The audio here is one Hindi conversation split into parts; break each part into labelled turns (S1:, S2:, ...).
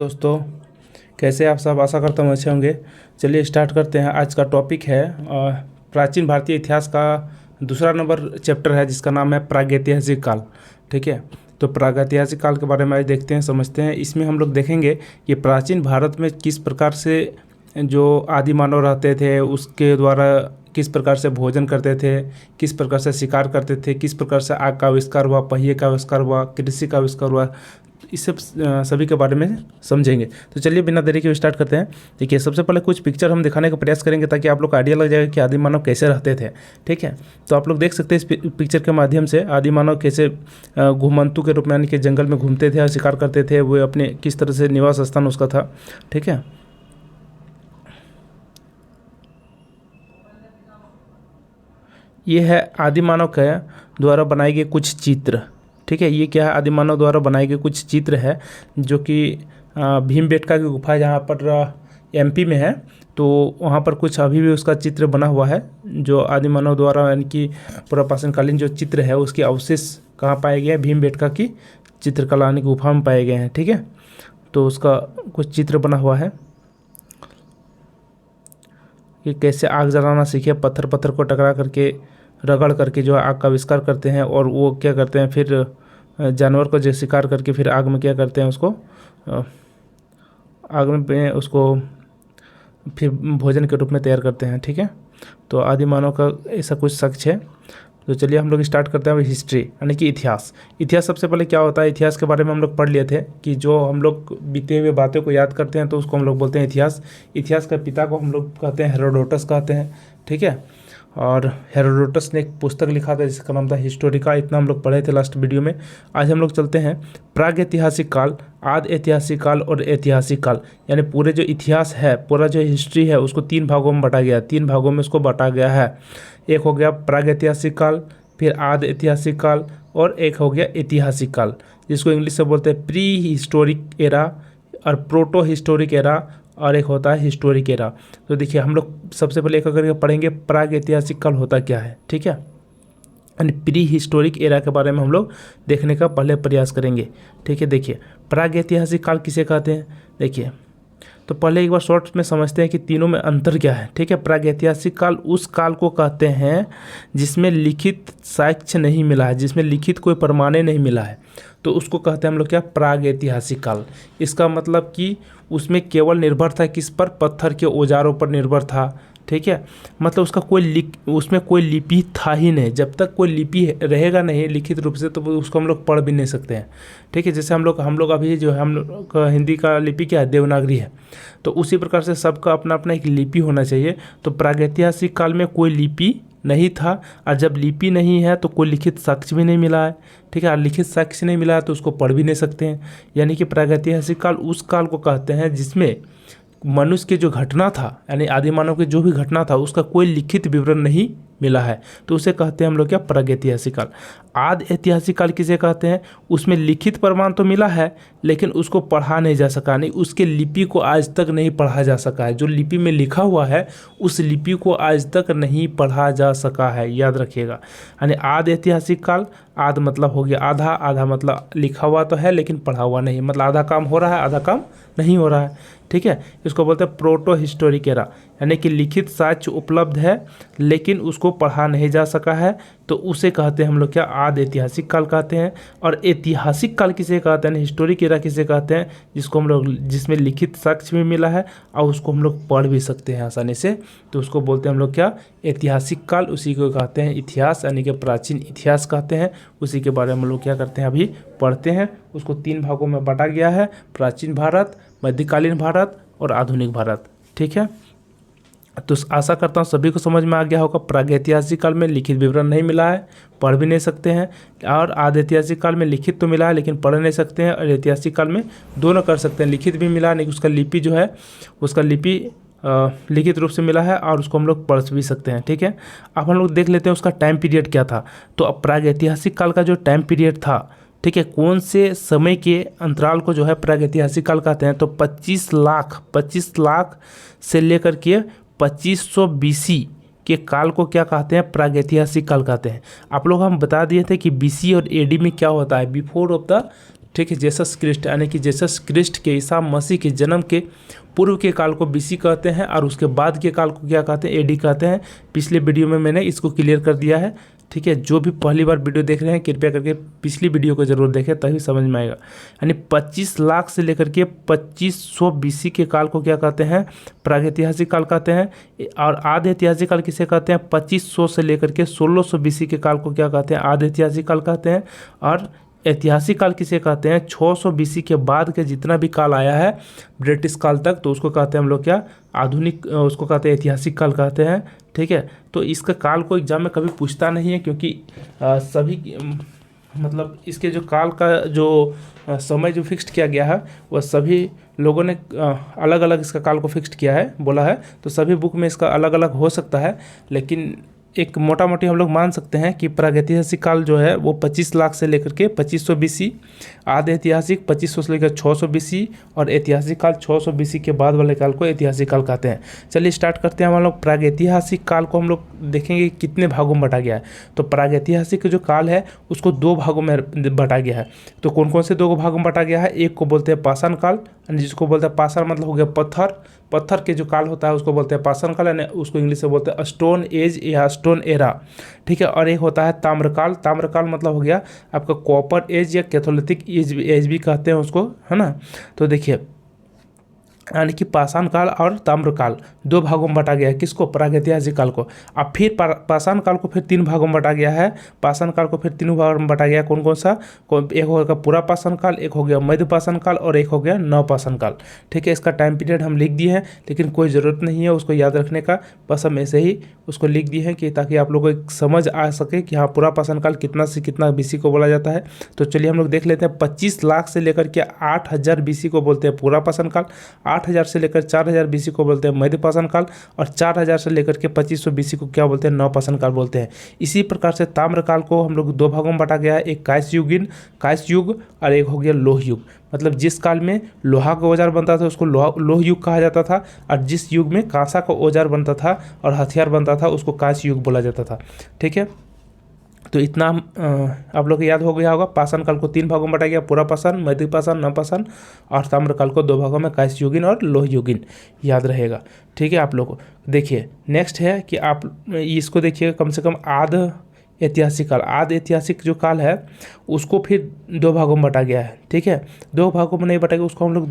S1: दोस्तों, कैसे आप सब? आशा करता हूँ अच्छे होंगे। चलिए स्टार्ट करते हैं। आज का टॉपिक है प्राचीन भारतीय इतिहास का दूसरा नंबर चैप्टर है, जिसका नाम है प्रागैतिहासिक काल। ठीक है, तो प्रागैतिहासिक काल के बारे में आज देखते हैं, समझते हैं। इसमें हम लोग देखेंगे कि प्राचीन भारत में किस प्रकार से जो आदि मानव रहते थे उसके द्वारा किस प्रकार से भोजन करते थे, किस प्रकार से शिकार करते थे, किस प्रकार से आग का आविष्कार हुआ, पहिए का आविष्कार हुआ, कृषि का आविष्कार हुआ। इस सब सभी के बारे में समझेंगे। तो चलिए बिना देरी के स्टार्ट करते हैं। देखिए, सबसे पहले कुछ पिक्चर हम दिखाने का प्रयास करेंगे ताकि आप लोग को आइडिया लग जाएगा कि आदि मानव कैसे रहते थे। ठीक है, तो आप लोग देख सकते हैं इस पिक्चर के माध्यम से आदि मानव कैसे घुमंतु के रूप में यानी कि जंगल में घूमते थे और शिकार करते थे। वो अपने किस तरह से निवास स्थान उसका था। ठीक है, ये है आदि मानव के द्वारा बनाए गए कुछ चित्र। ठीक है, ये क्या है? आदि मानव द्वारा बनाए गए कुछ चित्र है जो कि भीमबेटका की गुफा जहाँ पर एमपी में है। तो वहाँ पर कुछ अभी भी उसका चित्र बना हुआ है, जो आदि मानव द्वारा यानी कि पुरापाषाणकालीन जो चित्र है उसके अवशेष कहाँ पाए गए हैं? भीमबेटका की चित्रकला यानी गुफा में पाए गए हैं। ठीक है, तो उसका कुछ चित्र बना हुआ है कि कैसे आग जलाना सीखे, पत्थर पत्थर को टकरा करके रगड़ करके जो है आग का आविष्कार करते हैं। और वो क्या करते हैं फिर जानवर को जो शिकार करके फिर आग में क्या करते हैं उसको आग में उसको फिर भोजन के रूप में तैयार करते हैं। ठीक है, तो आदि मानव का ऐसा कुछ साक्ष्य है। तो चलिए हम लोग स्टार्ट करते हैं हिस्ट्री यानी कि इतिहास। इतिहास सबसे पहले क्या होता है? इतिहास के बारे में हम लोग पढ़ लिए थे कि जो हम लोग बीते हुए बातों को याद करते हैं तो उसको हम लोग बोलते हैं इतिहास। इतिहास का पिता को हम लोग कहते हैं हेरोडोटस कहते हैं। ठीक है, और हेरोडोटस ने एक पुस्तक लिखा था जिसका नाम था हिस्टोरिका। इतना हम लोग पढ़े थे लास्ट वीडियो में। आज हम लोग चलते हैं प्रागैतिहासिक काल, आदि ऐतिहासिक काल और ऐतिहासिक काल। यानी पूरे जो इतिहास है, पूरा जो हिस्ट्री है उसको तीन भागों में बांटा गया, तीन भागों में उसको बांटा गया है। एक हो गया प्रागैतिहासिक काल, फिर आदि ऐतिहासिक काल और एक हो गया ऐतिहासिक काल, जिसको इंग्लिश से बोलते हैं प्री हिस्टोरिक एरा और प्रोटो हिस्टोरिक एरा, और एक होता है हिस्टोरिक एरा। तो देखिए हम लोग सबसे पहले एक करके पढ़ेंगे प्रागैतिहासिक काल होता क्या है। ठीक है, यानी प्री हिस्टोरिक एरा के बारे में हम लोग देखने का पहले प्रयास करेंगे। ठीक है, देखिए प्रागैतिहासिक काल किसे कहते हैं। देखिए, तो पहले एक बार शॉर्ट में समझते हैं कि तीनों में अंतर क्या है। ठीक है, प्रागैतिहासिक काल उस काल को कहते हैं जिसमें लिखित साक्ष्य नहीं मिला है, जिसमें लिखित कोई प्रमाण नहीं मिला है, तो उसको कहते हैं हम लोग क्या? प्रागैतिहासिक काल। इसका मतलब कि उसमें केवल निर्भर था किस पर? पत्थर के औजारों पर निर्भर था। ठीक है, मतलब उसमें कोई लिपि था ही नहीं। जब तक कोई लिपि रहेगा नहीं लिखित रूप से तो उसको हम लोग पढ़ भी नहीं सकते हैं। ठीक है, जैसे हम लोग अभी जो है हम लोग का हिंदी का लिपि क्या है? देवनागरी है। तो उसी प्रकार से सबका अपना अपना एक लिपि होना चाहिए। तो प्रागैतिहासिक काल में कोई लिपि नहीं था, और जब लिपि नहीं है तो कोई लिखित साक्ष्य भी नहीं मिला है। ठीक है, और लिखित साक्ष्य नहीं मिला है तो उसको पढ़ भी नहीं सकते हैं। यानी कि प्रागैतिहासिक काल उस काल को कहते हैं जिसमें मनुष्य के जो घटना था यानी आदि मानव की जो भी घटना था उसका कोई लिखित विवरण नहीं मिला है, तो उसे कहते हैं हम लोग क्या? प्रागैतिहासिक काल। आदि ऐतिहासिक काल किसे कहते हैं? उसमें लिखित प्रमाण तो मिला है लेकिन उसको पढ़ा नहीं जा सका, नहीं उसके लिपि को आज तक नहीं पढ़ा जा सका है। जो लिपि में लिखा हुआ है उस लिपि को आज तक नहीं पढ़ा जा सका है, याद रखिएगा। यानी आदि ऐतिहासिक काल, आद मतलब हो गया आधा, आधा मतलब लिखा हुआ तो है लेकिन पढ़ा हुआ नहीं, मतलब आधा काम हो रहा है आधा काम नहीं हो रहा है। ठीक है, इसको बोलते हैं प्रोटो हिस्टोरिक एरा, यानी कि लिखित साक्ष्य उपलब्ध है लेकिन उसको पढ़ा नहीं जा सका है, तो उसे कहते हैं हम लोग क्या? आदि ऐतिहासिक काल कहते हैं। और ऐतिहासिक काल किसे कहते हैं? हिस्टोरिक एरा किसे कहते हैं? जिसको हम लोग जिसमें लिखित साक्ष्य भी मिला है और उसको हम लोग पढ़ भी सकते हैं आसानी से, तो उसको बोलते हैं हम लोग क्या? ऐतिहासिक काल। उसी को कहते हैं इतिहास, यानी कि प्राचीन इतिहास कहते हैं। उसी के बारे में हम लोग क्या करते हैं? अभी पढ़ते हैं। उसको तीन भागों में बांटा गया है, प्राचीन भारत, मध्यकालीन भारत और आधुनिक भारत। ठीक है, तो आशा करता हूँ सभी को समझ में आ गया होगा। प्रागैतिहासिक काल में लिखित विवरण नहीं मिला है, पढ़ भी नहीं सकते हैं, और आदि ऐतिहासिक काल में लिखित तो मिला है लेकिन पढ़ नहीं सकते हैं, और ऐतिहासिक काल में दोनों कर सकते हैं, लिखित भी मिला है नहीं उसका लिपि जो है उसका लिपि लिखित रूप से मिला है और उसको हम लोग पढ़ भी सकते हैं। ठीक है, अब हम लोग देख लेते हैं उसका टाइम पीरियड क्या था। तो अब प्रागैतिहासिक काल का जो टाइम पीरियड था, ठीक है, कौन से समय के अंतराल को जो है प्रागैतिहासिक काल कहते हैं? तो 25 लाख से लेकर के 2500 BC के काल को क्या कहते हैं? प्रागैतिहासिक काल कहते हैं। आप लोग हम बता दिए थे कि BC और AD में क्या होता है? बिफोर ऑफ द ठीक है। जेसस क्रिस्ट यानी कि जेसस क्रिस्ट के ईसा मसीह के जन्म के पूर्व के काल को बीसी कहते हैं और उसके बाद के काल को क्या कहते हैं, एडी कहते हैं। पिछले वीडियो में मैंने इसको क्लियर कर दिया है, ठीक है। जो भी पहली बार वीडियो देख रहे हैं कृपया करके पिछली वीडियो को जरूर देखें तभी समझ में आएगा। यानी 25 लाख से लेकर के 2500 बीसी के काल को क्या कहते हैं, प्रागैतिहासिक काल कहते हैं। और आधे ऐतिहासिक काल किसे कहते हैं, 2500 से लेकर के 1600 बीसी के काल को क्या कहते हैं, आधे ऐतिहासिक काल कहते हैं। और ऐतिहासिक काल किसे कहते हैं, 600 बीसी के बाद के जितना भी काल आया है ब्रिटिश काल तक, तो उसको कहते हैं हम लोग क्या, आधुनिक, उसको कहते हैं ऐतिहासिक काल कहते हैं, ठीक है। तो इसका काल को एग्जाम में कभी पूछता नहीं है, क्योंकि सभी मतलब इसके जो काल का जो समय जो फिक्स्ड किया गया है वह सभी लोगों ने अलग अलग इसका काल को फिक्स्ड किया है, बोला है। तो सभी बुक में इसका अलग अलग हो सकता है, लेकिन एक मोटा मोटी हम लोग मान सकते हैं कि प्रागैतिहासिक काल जो है वो 25 लाख से लेकर के 2500 बीसी, आधे ऐतिहासिक 2500 से लेकर 600 बीसी, और ऐतिहासिक काल 600 बीसी के बाद वाले काल को ऐतिहासिक काल कहते हैं। चलिए स्टार्ट करते हैं। हम लोग प्रागैतिहासिक काल को हम लोग देखेंगे कितने भागों में बांटा गया है। तो प्रागैतिहासिक जो काल है उसको 2 भागों में बांटा गया है। तो कौन कौन से 2 भागों में बांटा गया है, एक को बोलते हैं पाषाण काल, जिसको बोलते हैं पाषाण मतलब हो गया पत्थर के जो काल होता है उसको बोलते हैं पाषाण काल, यानी उसको इंग्लिश में बोलते हैं स्टोन एज या स्टोन एरा, ठीक है। और एक होता है ताम्रकाल, ताम्रकाल मतलब हो गया आपका कॉपर एज या कैथोलिटिक एज भी कहते हैं उसको, है ना। तो देखिए यानी कि पाषाण काल और ताम्रकाल 2 भागों में बांटा गया है, किसको, प्रागैतिहासिक काल को। अब फिर पाषाण काल को फिर 3 भागों में बांटा गया है। पाषाण काल को फिर 3 भागों में बांटा गया है, कौन कौन सा, एक हो गया पूरा पाषाण काल, एक हो गया मध्य पाषाण काल और एक हो गया नवपाषाण काल, ठीक है। इसका टाइम पीरियड हम लिख दिए हैं, लेकिन कोई ज़रूरत नहीं है उसको याद रखने का, बस हम ऐसे ही उसको लिख दिए हैं कि ताकि आप लोगों को एक समझ आ सके कि हाँ पूरा पाषाण काल कितना से कितना बीसी को बोला जाता है। तो चलिए हम लोग देख लेते हैं। 25 लाख से लेकर के 8000 बीसी को बोलते हैं पूरा पाषाण काल, 8000 से लेकर 4000 बीसी को बोलते हैं मध्य पाषाण काल, और 4000 से लेकर के 2500 बीसी को क्या बोलते हैं, नवपाषाण काल बोलते हैं। इसी प्रकार से ताम्रकाल को हम लोग 2 भागों में बांटा गया है, एक कांस्य युग और एक हो गया लोह युग। मतलब जिस काल में लोहा का औजार बनता था उसको लोह युग कहा जाता था, और जिस युग में कांसा का औजार बनता था और हथियार बनता था उसको कांस्य युग बोला जाता था, ठीक है। तो इतना आप लोग को याद हो गया होगा। पाषाण काल को 3 भागों में बांटा गया, पूरा पाषाण, मध्य पाषाण, नवपाषाण, और ताम्रकाल को 2 भागों में, कांस्य युगीन और लोह युगीन, याद रहेगा, ठीक है। आप लोग को देखिए नेक्स्ट है कि आप इसको देखिए, कम से कम आध ऐतिहासिक काल, आधे ऐतिहासिक जो काल है उसको फिर 2 भागों में बांटा गया है, ठीक है। 2 भागों में नहीं बांटा गया, उसको हम लोग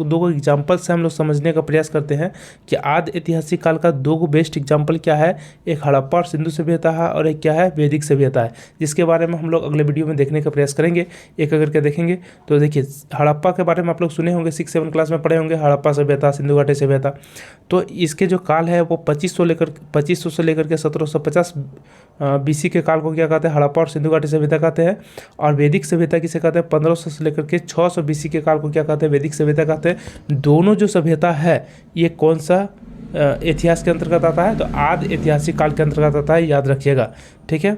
S1: दो एग्जाम्पल से हम लोग समझने का प्रयास करते हैं कि आधे ऐतिहासिक काल का 2 बेस्ट एग्जाम्पल क्या है, एक हड़प्पा और सिंधु सभ्यता है और एक क्या है, वैदिक सभ्यता है, जिसके बारे में हम लोग अगले वीडियो में देखने का प्रयास करेंगे, एक करके देखेंगे। तो देखिए हड़प्पा के बारे में आप लोग सुने होंगे, 6-7 क्लास में पढ़े होंगे, हड़प्पा सभ्यता, सिंधु घाटी सभ्यता। तो इसके जो काल है वो 2500 से लेकर के 1750 बीसी के काल को क्या कहते हैं, हड़प्पा और सिंधु घाटी सभ्यता कहते हैं। और वैदिक सभ्यता किसे कहते हैं, 1500 से लेकर के 600 बीसी के काल को क्या कहते हैं, वैदिक सभ्यता कहते हैं। दोनों जो सभ्यता है ये कौन सा इतिहास के अंतर्गत आता है, तो आधे ऐतिहासिक काल के अंतर्गत आता है, याद रखिएगा, ठीक है।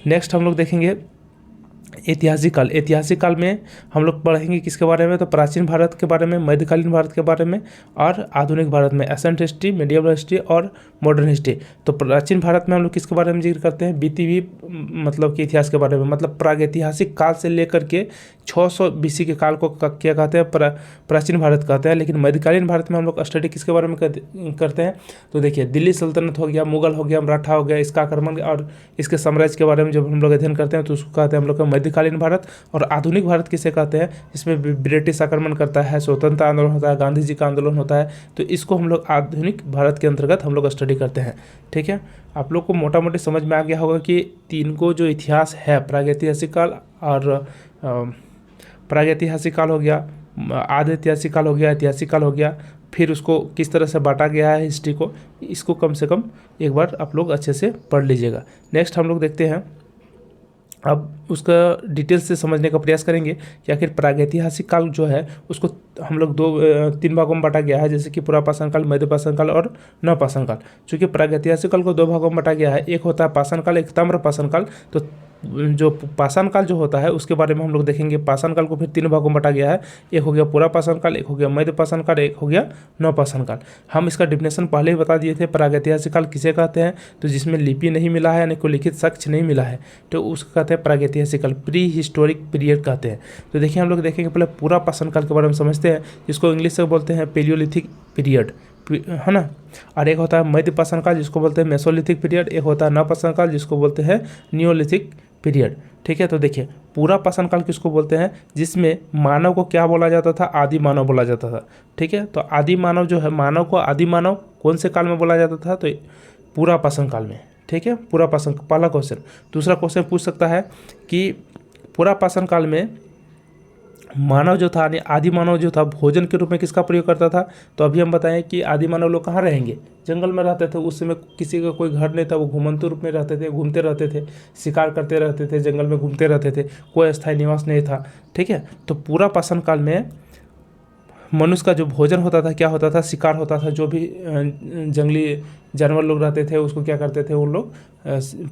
S1: नेक्स्ट हम लोग देखेंगे ऐतिहासिक काल में हम लोग पढ़ेंगे किसके बारे में, तो प्राचीन भारत के बारे में, मध्यकालीन भारत के बारे में और आधुनिक भारत में, एसेंट हिस्ट्री, मीडियम हिस्ट्री और मॉडर्न हिस्ट्री। तो प्राचीन भारत में हम लोग किसके बारे में जिक्र करते हैं, बीती हुई मतलब कि इतिहास के बारे में, मतलब प्रागैतिहासिक काल से लेकर के 600 बीसी के काल को क्या कहते हैं, प्राचीन भारत कहते हैं। लेकिन मध्यकालीन भारत में हम लोग स्टडी किसके बारे में करते हैं, तो देखिए दिल्ली सल्तनत हो गया, मुगल हो गया, मराठा हो गया, इसका आक्रमण और इसके साम्राज्य के बारे में जब हम लोग अध्ययन करते हैं तो उसको कहते हैं हम लोग का मध्यकालीन भारत। और आधुनिक भारत किसे कहते हैं, जिसमें ब्रिटिश आक्रमण करता है, स्वतंत्रता आंदोलन होता है, गांधी जी का आंदोलन होता है, तो इसको हम लोग आधुनिक भारत के अंतर्गत हम लोग स्टडी करते हैं, ठीक है। आप लोग को मोटा मोटी समझ में आ गया होगा कि 3 को जो इतिहास है, प्रागैतिहासिक काल और प्रागैतिहासिक काल हो गया, आधे ऐतिहासिक काल हो गया, ऐतिहासिक काल हो गया, फिर उसको किस तरह से बांटा गया है हिस्ट्री को, इसको कम से कम एक बार आप लोग अच्छे से पढ़ लीजिएगा। नेक्स्ट हम लोग देखते हैं, अब उसका डिटेल से समझने का प्रयास करेंगे कि आखिर प्रागैतिहासिक काल जो है उसको हम लोग 3 भागों में बांटा गया है, जैसे कि पूरा पाषाण काल, मध्य पाषाण काल और नवपाषाण काल। चूँकि प्रागैतिहासिक काल को 2 भागों में बांटा गया है, एक होता है पाषाण काल, एक ताम्र पाषाण काल। तो जो पाषाण काल जो होता है उसके बारे में हम लोग देखेंगे। पाषाण काल को फिर 3 भागों में बांटा गया है। एक हो गया पूरा पाषाण काल, एक हो गया मध्य पाषाण काल, एक हो गया नवपाषाण काल। हम इसका डिफिनेशन पहले ही बता दिए थे। प्रागैतिहासिक काल किसे कहते हैं? तो जिसमें लिपि नहीं मिला है, यानी कोई लिखित साक्ष्य नहीं मिला है, तो उसको कहते हैं प्रागैतिहासिक काल, प्री हिस्टोरिक पीरियड कहते हैं। तो देखिए हम लोग देखेंगे पहले पूरा पाषाण काल के बारे में समझते हैं, जिसको इंग्लिश से बोलते हैं पेलियोलिथिक पीरियड, है ना। और एक होता है मध्य पाषाण काल जिसको बोलते हैं मेसोलिथिक पीरियड, एक होता है नवपाषाण काल जिसको बोलते हैं नियोलिथिक पीरियड। ठीक है, तो देखिए पूरा पाषाण काल किसको बोलते हैं? जिसमें मानव को क्या बोला जाता था? आदि मानव बोला जाता था। ठीक है, तो आदि मानव जो है, मानव को आदि मानव कौन से काल में बोला जाता था? तो पूरा पाषाण काल में। ठीक है, पूरा पाषाण, पहला क्वेश्चन। दूसरा क्वेश्चन पूछ सकता है कि पूरा पाषाण काल में मानव जो था, आदि मानव जो था, भोजन के रूप में किसका प्रयोग करता था? तो अभी हम बताएं कि आदि मानव लोग कहाँ रहेंगे? जंगल में रहते थे। उस समय किसी का कोई घर नहीं था, वो घुमंतु रूप में रहते थे, घूमते रहते थे, शिकार करते रहते थे, जंगल में घूमते रहते थे, कोई स्थायी निवास नहीं था। ठीक है, तो पूरा पाषाण काल में मनुष्य का जो भोजन होता था क्या होता था? शिकार होता था। जो भी जंगली जानवर लोग रहते थे उसको क्या करते थे? उन लोग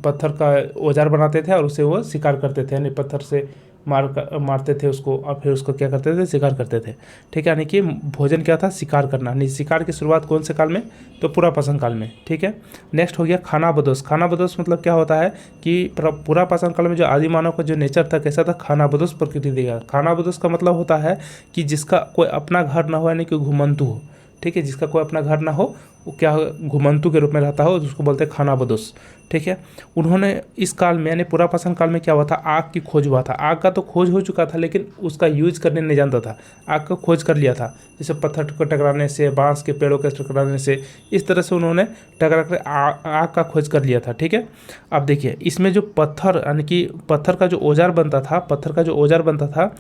S1: पत्थर का औजार बनाते थे और उससे वो शिकार करते थे, यानी पत्थर से मारते थे उसको और फिर उसको क्या करते थे? शिकार करते थे। ठीक है, यानी कि भोजन क्या था? शिकार करना। यानी शिकार की शुरुआत कौन से काल में? तो पूरा पाषाण काल में। ठीक है, नेक्स्ट हो गया खानाबदोश। खानाबदोश मतलब क्या होता है कि पूरा पाषाण काल में जो आदि मानव का जो नेचर था कैसा था? खानाबदोश प्रकृति देगा। खानाबदोश का मतलब होता है कि जिसका कोई अपना घर ना हो, यानी कि घुमंतु हो। ठीक है, जिसका कोई अपना घर ना हो वो क्या घुमंतु के रूप में रहता हो, उसको बोलते हैं खानाबदोश। ठीक है, उन्होंने इस काल में यानी पूरा पाषाण काल में क्या हुआ था? आग की खोज हुआ था। आग का तो खोज हो चुका था लेकिन उसका यूज करने नहीं जानता था। आग का खोज कर लिया था, जैसे पत्थर को टकराने से, बांस के पेड़ों के टकराने से, इस तरह से उन्होंने टकरा कर आग का खोज कर लिया था। ठीक है, अब देखिए इसमें जो पत्थर यानी कि पत्थर का जो औजार बनता था, पत्थर का जो औजार बनता था,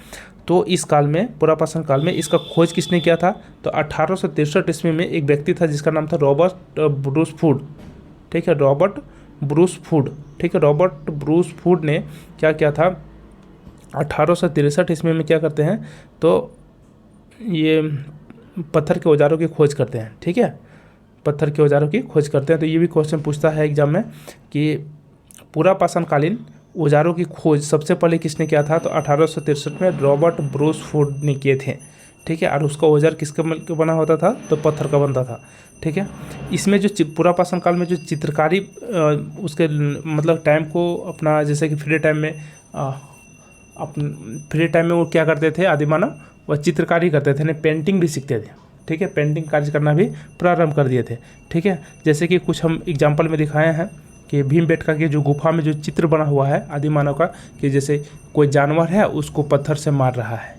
S1: तो इस काल में पूरा पाषाण काल में इसका खोज किसने किया था? तो 1863 ईस्वी में एक व्यक्ति था जिसका नाम था रॉबर्ट ब्रूसफूड। ठीक है, रॉबर्ट ब्रूसफूड। ठीक है, रॉबर्ट ब्रूसफूड ने क्या किया था? 1863 ईस्वी में क्या करते हैं? तो ये पत्थर के औजारों की खोज करते हैं। ठीक है, पत्थर के औजारों की खोज करते हैं। तो ये भी क्वेश्चन पूछता है एग्जाम में कि पूरा पाषाण कालीन औजारों की खोज सबसे पहले किसने किया था? तो 1863 में रॉबर्ट ब्रूसफूड ने किए थे। ठीक है, और उसका औजार किसका बना होता था? तो पत्थर का बनता था। ठीक है, इसमें जो पूरा पाषाण काल में जो चित्रकारी उसके मतलब टाइम को अपना, जैसे कि फ्री टाइम में वो क्या करते थे? आदि मानव वह चित्रकारी करते थे, पेंटिंग भी सीखते थे। ठीक है, पेंटिंग कार्य करना भी प्रारंभ कर दिए थे। ठीक है, जैसे कि कुछ हम एग्जाम्पल में दिखाए हैं कि भीमबेटका की जो गुफा में जो चित्र बना हुआ है आदि मानव का, कि जैसे कोई जानवर है उसको पत्थर से मार रहा है,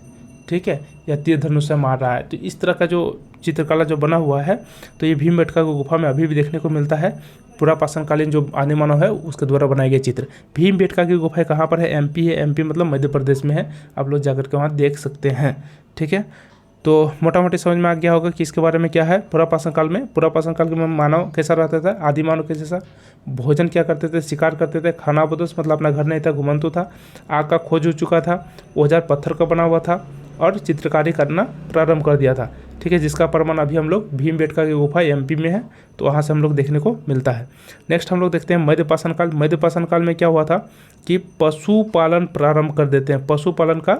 S1: ठीक है, या तीर धनुष से मार रहा है। तो इस तरह का जो चित्रकला जो बना हुआ है, तो ये भीमबेटका की गुफा में अभी भी देखने को मिलता है। पूरा पाषाण कालीन जो आदि मानव है उसके द्वारा बनाए गए चित्र। भीमबेटका की गुफा कहाँ पर है? एमपी है। एमपी मतलब मध्य प्रदेश में है। आप लोग जाकर के वहाँ देख सकते हैं। ठीक है, तो मोटा मोटी समझ में आ गया होगा कि इसके बारे में क्या है। पूरा पाषाण काल में मानव कैसा रहता था? आदि मानव के जैसा। भोजन क्या करते थे? शिकार करते थे। खानाबदोश मतलब अपना घर नहीं था, घुमंतु था। आग का खोज हो चुका था। औजार पत्थर का बना हुआ था और चित्रकारी करना प्रारंभ कर दिया था। ठीक है, जिसका प्रमाण अभी हम लोग भीमबेटका की गुफा एमपी में है, तो वहाँ से हम लोग देखने को मिलता है। नेक्स्ट हम लोग देखते हैं मध्य पाषाण काल। मध्य पाषाण काल में क्या हुआ था कि पशुपालन प्रारंभ कर देते हैं। पशुपालन का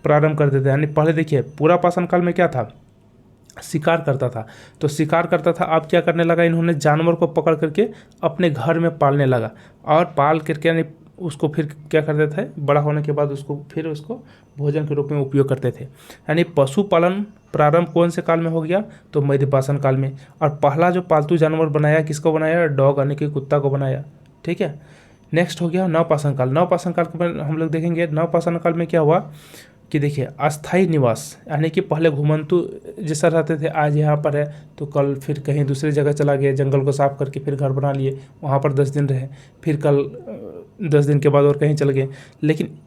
S1: प्रारंभ कर देते हैं। यानी पहले देखिए पूरा पाषाण काल में क्या था? शिकार करता था। तो शिकार करता था, अब क्या करने लगा? इन्होंने जानवर को पकड़ करके अपने घर में पालने लगा और पाल करके यानी उसको फिर क्या करते थे? बड़ा होने के बाद उसको भोजन के रूप में उपयोग करते थे। यानी पशुपालन प्रारंभ कौन से काल में हो गया? तो मध्य पाषाण काल में। और पहला जो पालतू जानवर बनाया किसको बनाया? डॉग यानी कि कुत्ता को बनाया। ठीक है, नेक्स्ट हो गया नवपाषाण काल। नवपाषाण काल के बारे में हम लोग देखेंगे। नवपाषाण काल में क्या हुआ कि देखिए अस्थाई निवास, यानी कि पहले घुमंतु जैसा रहते थे, आज यहाँ पर है तो कल फिर कहीं दूसरी जगह चला गया, जंगल को साफ करके फिर घर बना लिए, वहाँ पर 10 दिन रहे, फिर कल 10 दिन के बाद और कहीं चल गए। लेकिन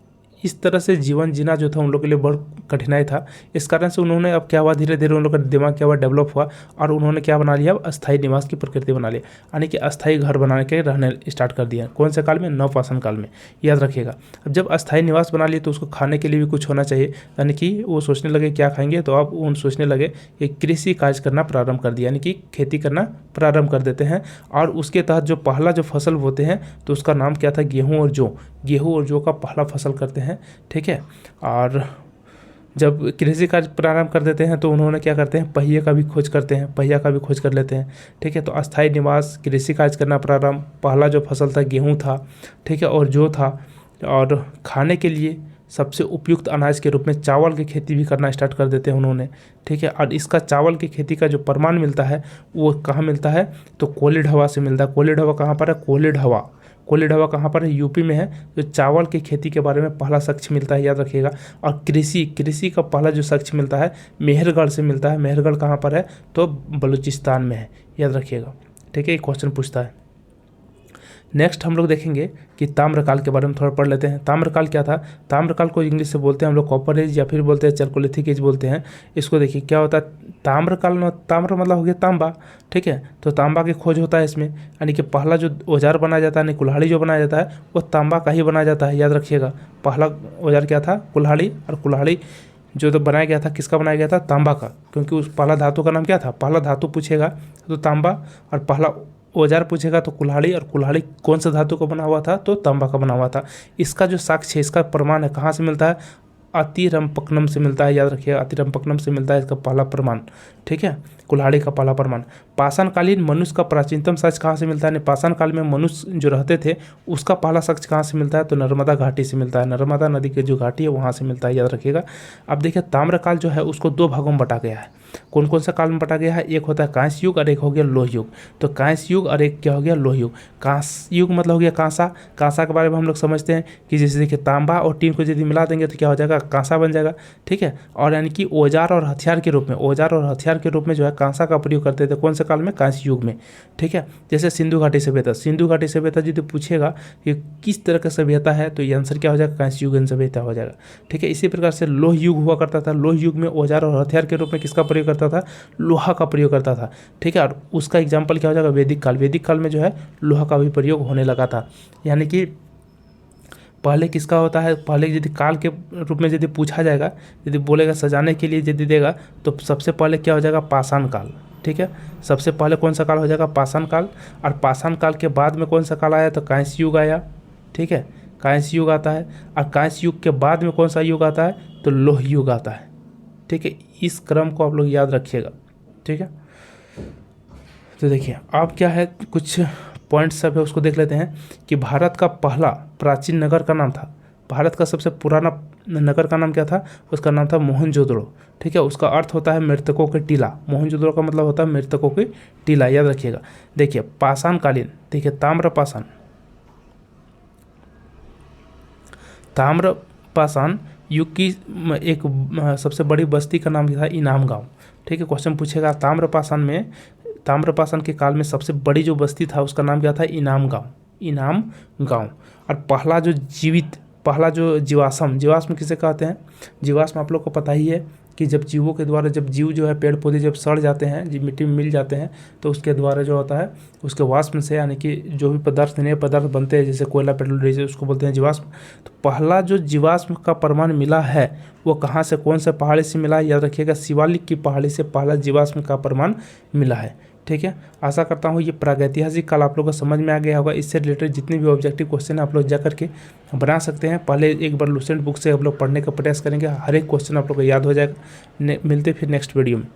S1: इस तरह से जीवन जीना जो था उन लोग के लिए बहुत कठिनाई था। इस कारण से उन्होंने अब क्या हुआ, धीरे धीरे उन लोग का दिमाग क्या हुआ, डेवलप हुआ और उन्होंने क्या बना लिया, अब अस्थायी निवास की प्रकृति बना लिया, यानी कि अस्थायी घर बना के रहने स्टार्ट कर दिया। कौन से काल में, नवपाषाण काल में, याद रखिएगा। अब जब अस्थायी निवास बना लिए तो उसको खाने के लिए भी कुछ होना चाहिए, यानी कि वो सोचने लगे क्या खाएंगे, तो अब उन सोचने लगे कि कृषि कार्य करना प्रारंभ कर दिया, यानी कि खेती करना प्रारंभ कर देते हैं। और उसके तहत जो पहला जो फसल बोते हैं तो उसका नाम क्या था, गेहूँ और जौ। गेहूँ और जौ का पहला फसल करते हैं, ठीक है। और जब कृषि कार्य प्रारंभ कर देते हैं तो उन्होंने क्या करते हैं, पहिए का भी खोज करते हैं, पहिया का भी खोज कर लेते हैं, ठीक है। तो अस्थायी निवास, कृषि कार्य करना प्रारंभ, पहला जो फसल था गेहूँ था, ठीक है, और जौ था। और खाने के लिए सबसे उपयुक्त अनाज के रूप में चावल की खेती भी करना स्टार्ट कर देते हैं उन्होंने, ठीक है। और इसका चावल की खेती का जो प्रमाण मिलता है वो कहाँ मिलता है, तो कोलीढ़वा से मिलता है। कोलीढ़वा कहाँ पर है, कोलीढ़वा, कोलीढ़वा कहाँ पर है, यूपी में है। जो चावल की खेती के बारे में पहला साक्ष्य मिलता है, याद रखिएगा। और कृषि का पहला जो साक्ष्य मिलता है मेहरगढ़ से मिलता है। मेहरगढ़ कहाँ पर है, तो बलूचिस्तान में है, याद रखिएगा, ठीक है। ये क्वेश्चन पूछता है। नेक्स्ट हम लोग देखेंगे कि ताम्रकाल के बारे में थोड़ा पढ़ लेते हैं। ताम्रकाल क्या था, ताम्रकाल को इंग्लिश से बोलते हैं हम लोग कॉपर एज या फिर बोलते हैं चैल्कोलिथिक एज बोलते हैं। इसको देखिए क्या होता है, ताम्रकाल में ताम्र मतलब हो गया तांबा, ठीक है। तो तांबा की खोज होता है इसमें, यानी कि पहला जो औजार बनाया जाता है, यानी कुल्हाड़ी जो बनाया जाता है वो तांबा का ही बनाया जाता है, याद रखिएगा। पहला औजार क्या था, कुल्हाड़ी। और कुल्हाड़ी जो तो बनाया गया था, किसका बनाया गया था, तांबा का, क्योंकि उस पहला धातु का नाम क्या था, पहला धातु पूछेगा तो तांबा, और पहला औजार पूछेगा तो कुल्हाड़ी। और कुल्हाड़ी कौन सा धातु का बना हुआ था, तो तांबा का बना हुआ था। इसका जो साक्ष्य है, इसका प्रमाण है, कहाँ से मिलता है, अतिरम्पकनम से मिलता है, याद रखिएगा, अतिरम्पकनम से मिलता है इसका पहला प्रमाण, ठीक है, कुल्हाड़ी का पहला प्रमाण। पाषाणकालीन मनुष्य का प्राचीनतम साक्ष्य कहाँ से मिलता है, पाषाण काल में मनुष्य जो रहते थे उसका पहला साक्ष्य कहाँ से मिलता है, तो नर्मदा घाटी से मिलता है। नर्मदा नदी की जो घाटी है वहाँ से मिलता है, याद रखिएगा। अब देखिए ताम्रकाल जो है उसको दो भागों में बटा गया है। कौन कौन सा काल में बटा गया है, एक होता है कांस्य युग और एक हो गया लोह युग। तो कांस्य युग और एक क्या हो गया, लोह युग। कांस्य युग मतलब हो गया कांसा। कांसा के बारे में हम लोग समझते हैं कि जैसे देखिए तांबा और टीन को यदि मिला देंगे तो क्या हो जाएगा, कांसा बन जाएगा, ठीक है। और यानी कि औजार और हथियार के रूप में, औजार और हथियार के रूप में जो है कांसा का प्रयोग करते थे, कौन से काल में, कांस्य युग में, ठीक है। जैसे सिंधु घाटी सभ्यता, सिंधु घाटी सभ्यता यदि पूछेगा कि किस तरह का सभ्यता है तो ये आंसर क्या हो जाएगा, कांस्य युगीन सभ्यता हो जाएगा, ठीक है। इसी प्रकार से लोह युग हुआ करता था। लोह युग में औजार और हथियार के रूप में किसका प्रयोग करता था, लोहा का प्रयोग करता था, ठीक है। और उसका एग्जाम्पल क्या हो जाएगा, वैदिक काल। वैदिक काल में जो है लोहा का भी प्रयोग होने लगा था। यानी कि पहले किसका होता है, पहले यदि काल के रूप में यदि पूछा जाएगा, यदि बोलेगा सजाने के लिए यदि देगा तो सबसे पहले क्या हो जाएगा, पाषाण काल, ठीक है। सबसे पहले कौन सा काल हो जाएगा, पाषाण काल। और पाषाण काल के बाद में कौन सा काल आया, तो कांस्य युग आया, ठीक है, कांस्य युग आता है। और कांस्य युग के बाद में कौन सा युग आता है, तो लोह युग आता है, ठीक है। इस क्रम को आप लोग याद रखिएगा, ठीक है। तो देखिए अब क्या है, कुछ पॉइंट्स सब है उसको देख लेते हैं कि भारत का पहला प्राचीन नगर का नाम था, भारत का सबसे पुराना नगर का नाम क्या था, उसका नाम था मोहनजोदड़ो, ठीक है। उसका अर्थ होता है मृतकों के टीला। मोहनजोदड़ो का मतलब होता है मृतकों की टीला, याद रखिएगा। देखिए पाषाण कालीन, देखिए ताम्रपाषाण, ताम्रपाषाण युग की एक सबसे बड़ी बस्ती का नाम था इनाम गांव, ठीक है। क्वेश्चन पूछेगा ताम्रपाषाण में, ताम्रपाषाण के काल में सबसे बड़ी जो बस्ती था उसका नाम क्या था, इनाम गांव, इनाम गांव। और पहला जो जीवाश्म, जीवाश्म किसे कहते हैं, जीवाश्म आप लोग को पता ही है कि जब जीवों के द्वारा, जब जीव जो है पेड़ पौधे जब सड़ जाते हैं, जब मिट्टी में मिल जाते हैं तो उसके द्वारा जो होता है उसके वाष्प से, यानी कि जो भी पदार्थ, नए पदार्थ बनते हैं जैसे कोयला, पेट्रोल, डीजल, उसको बोलते हैं जीवाश्म। तो पहला जो जीवाश्म का प्रमाण मिला है वो कहाँ से, कौन से पहाड़ी से मिला है, याद रखिएगा, शिवालिक की पहाड़ी से पहला जीवाश्म का प्रमाण मिला है, ठीक है। आशा करता हूँ ये प्रागैतिहासिक काल आप लोगों को समझ में आ गया होगा। इससे रिलेटेड जितने भी ऑब्जेक्टिव क्वेश्चन है आप लोग जा करके बना सकते हैं। पहले एक बार लुसेंट बुक से आप लोग पढ़ने का प्रयास करेंगे, हर एक क्वेश्चन आप लोग को याद हो जाएगा। मिलते फिर नेक्स्ट वीडियो में।